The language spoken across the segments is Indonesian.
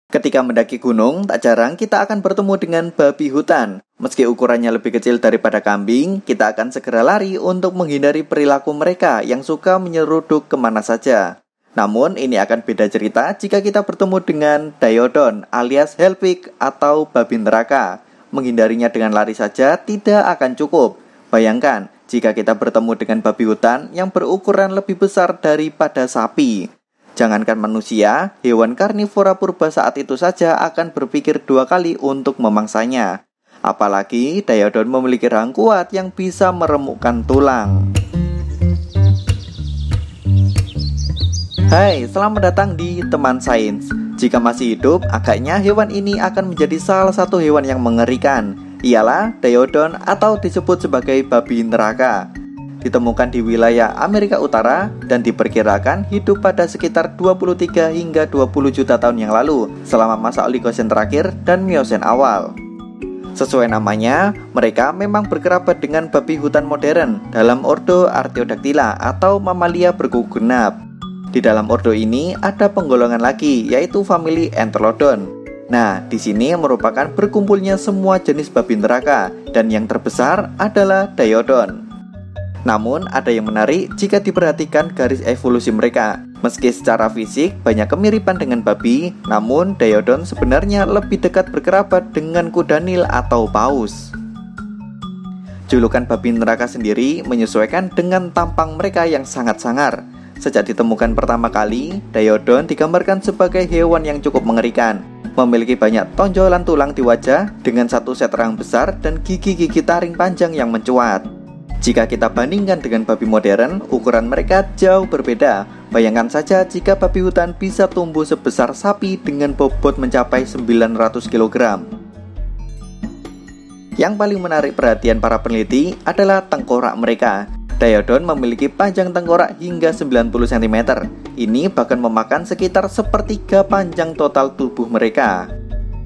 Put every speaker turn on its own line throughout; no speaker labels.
Ketika mendaki gunung, tak jarang kita akan bertemu dengan babi hutan. Meski ukurannya lebih kecil daripada kambing, kita akan segera lari untuk menghindari perilaku mereka yang suka menyeruduk kemana saja. Namun, ini akan beda cerita jika kita bertemu dengan Diodon alias Hellpig atau babi neraka. Menghindarinya dengan lari saja tidak akan cukup. Bayangkan, jika kita bertemu dengan babi hutan yang berukuran lebih besar daripada sapi. Jangankan manusia, hewan karnivora purba saat itu saja akan berpikir dua kali untuk memangsanya. Apalagi Diodon memiliki rahang kuat yang bisa meremukkan tulang. Hai, selamat datang di Teman Sains. Jika masih hidup, agaknya hewan ini akan menjadi salah satu hewan yang mengerikan. Ialah Diodon atau disebut sebagai babi neraka. Ditemukan di wilayah Amerika Utara dan diperkirakan hidup pada sekitar 23 hingga 20 juta tahun yang lalu selama masa Oligosen terakhir dan Miosen awal. Sesuai namanya, mereka memang berkerabat dengan babi hutan modern dalam ordo Artiodactyla atau mamalia berkuku genap. Di dalam ordo ini ada penggolongan lagi, yaitu famili Entelodon. Nah, di sini merupakan berkumpulnya semua jenis babi neraka dan yang terbesar adalah Diodon. Namun, ada yang menarik jika diperhatikan garis evolusi mereka. Meski secara fisik banyak kemiripan dengan babi, namun Diodon sebenarnya lebih dekat berkerabat dengan kuda Nil atau paus. Julukan babi neraka sendiri menyesuaikan dengan tampang mereka yang sangat sangar. Sejak ditemukan pertama kali, Diodon digambarkan sebagai hewan yang cukup mengerikan. Memiliki banyak tonjolan tulang di wajah dengan satu set rahang besar dan gigi-gigi taring panjang yang mencuat. Jika kita bandingkan dengan babi modern, ukuran mereka jauh berbeda. Bayangkan saja jika babi hutan bisa tumbuh sebesar sapi dengan bobot mencapai 900 kg. Yang paling menarik perhatian para peneliti adalah tengkorak mereka. Diodon memiliki panjang tengkorak hingga 90 cm. Ini bahkan memakan sekitar sepertiga panjang total tubuh mereka.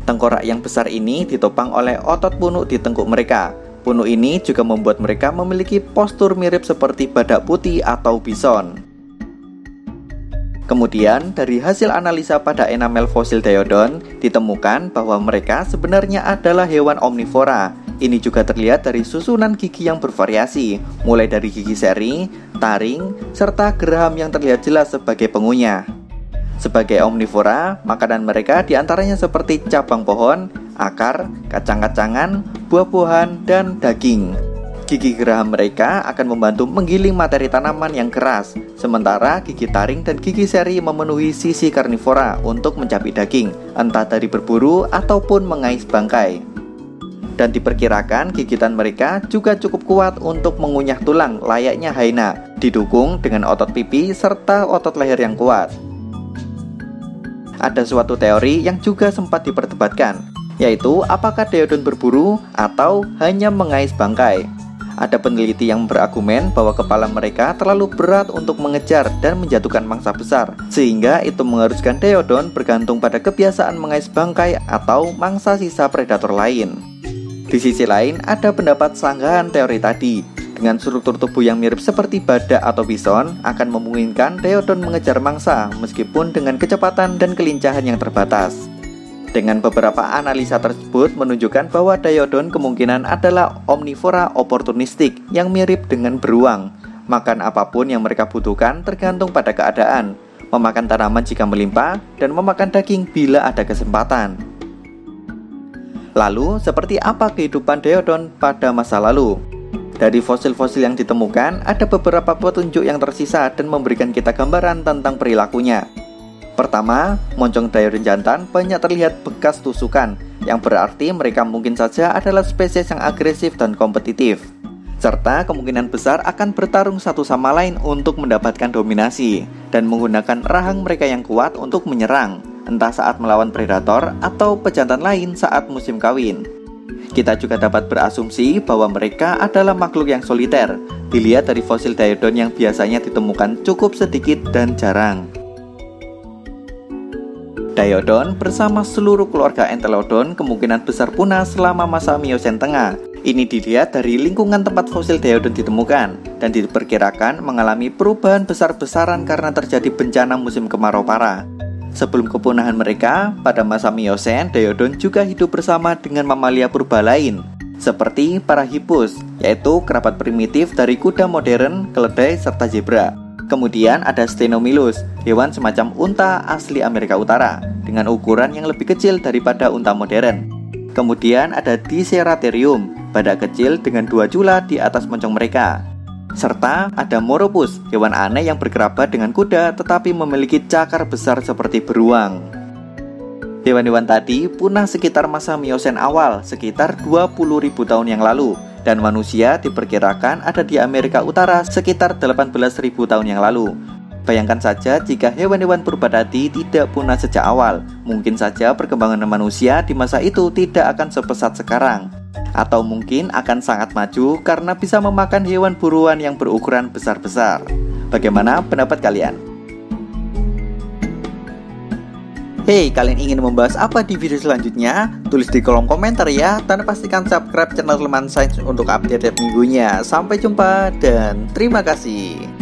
Tengkorak yang besar ini ditopang oleh otot punuk di tengkuk mereka. Punuk ini juga membuat mereka memiliki postur mirip seperti badak putih atau bison. Kemudian, dari hasil analisa pada enamel fosil Diodon, ditemukan bahwa mereka sebenarnya adalah hewan omnivora. Ini juga terlihat dari susunan gigi yang bervariasi, mulai dari gigi seri, taring, serta geraham yang terlihat jelas sebagai pengunyah. Sebagai omnivora, makanan mereka diantaranya seperti cabang pohon, akar, kacang-kacangan, buah-buahan, dan daging. Gigi geraham mereka akan membantu menggiling materi tanaman yang keras, sementara gigi taring dan gigi seri memenuhi sisi karnivora untuk mencapik daging, entah dari berburu ataupun mengais bangkai. Dan diperkirakan gigitan mereka juga cukup kuat untuk mengunyah tulang layaknya hyena, didukung dengan otot pipi serta otot leher yang kuat. Ada suatu teori yang juga sempat diperdebatkan, yaitu apakah Diodon berburu atau hanya mengais bangkai. Ada peneliti yang berargumen bahwa kepala mereka terlalu berat untuk mengejar dan menjatuhkan mangsa besar, sehingga itu mengharuskan Diodon bergantung pada kebiasaan mengais bangkai atau mangsa sisa predator lain. Di sisi lain, ada pendapat sanggahan teori tadi. Dengan struktur tubuh yang mirip seperti badak atau bison, akan memungkinkan Diodon mengejar mangsa meskipun dengan kecepatan dan kelincahan yang terbatas. Dengan beberapa analisa tersebut menunjukkan bahwa Diodon kemungkinan adalah omnivora oportunistik yang mirip dengan beruang. Makan apapun yang mereka butuhkan tergantung pada keadaan, memakan tanaman jika melimpah, dan memakan daging bila ada kesempatan. Lalu, seperti apa kehidupan Diodon pada masa lalu? Dari fosil-fosil yang ditemukan, ada beberapa petunjuk yang tersisa dan memberikan kita gambaran tentang perilakunya. Pertama, moncong Diodon jantan banyak terlihat bekas tusukan, yang berarti mereka mungkin saja adalah spesies yang agresif dan kompetitif. Serta kemungkinan besar akan bertarung satu sama lain untuk mendapatkan dominasi, dan menggunakan rahang mereka yang kuat untuk menyerang, entah saat melawan predator atau pejantan lain saat musim kawin. Kita juga dapat berasumsi bahwa mereka adalah makhluk yang soliter, dilihat dari fosil Diodon yang biasanya ditemukan cukup sedikit dan jarang. Diodon bersama seluruh keluarga Entelodon kemungkinan besar punah selama masa Miosen tengah. Ini dilihat dari lingkungan tempat fosil Diodon ditemukan, dan diperkirakan mengalami perubahan besar-besaran karena terjadi bencana musim kemarau parah. Sebelum kepunahan mereka, pada masa Miosen, Diodon juga hidup bersama dengan mamalia purba lain, seperti Parahippus, yaitu kerabat primitif dari kuda modern, keledai, serta zebra. Kemudian ada Stenomylus, hewan semacam unta asli Amerika Utara, dengan ukuran yang lebih kecil daripada unta modern. Kemudian ada Diceratherium, badak kecil dengan 2 jula di atas moncong mereka. Serta ada Moropus, hewan aneh yang berkerabat dengan kuda tetapi memiliki cakar besar seperti beruang. Hewan-hewan tadi punah sekitar masa Miosen awal, sekitar 20.000 tahun yang lalu, dan manusia diperkirakan ada di Amerika Utara sekitar 18.000 tahun yang lalu. Bayangkan saja jika hewan-hewan purba tadi tidak punah sejak awal, mungkin saja perkembangan manusia di masa itu tidak akan sepesat sekarang, atau mungkin akan sangat maju karena bisa memakan hewan buruan yang berukuran besar-besar. Bagaimana pendapat kalian? Hey, kalian ingin membahas apa di video selanjutnya? Tulis di kolom komentar ya, dan pastikan subscribe channel Teman Sains untuk update tiap minggunya. Sampai jumpa dan terima kasih.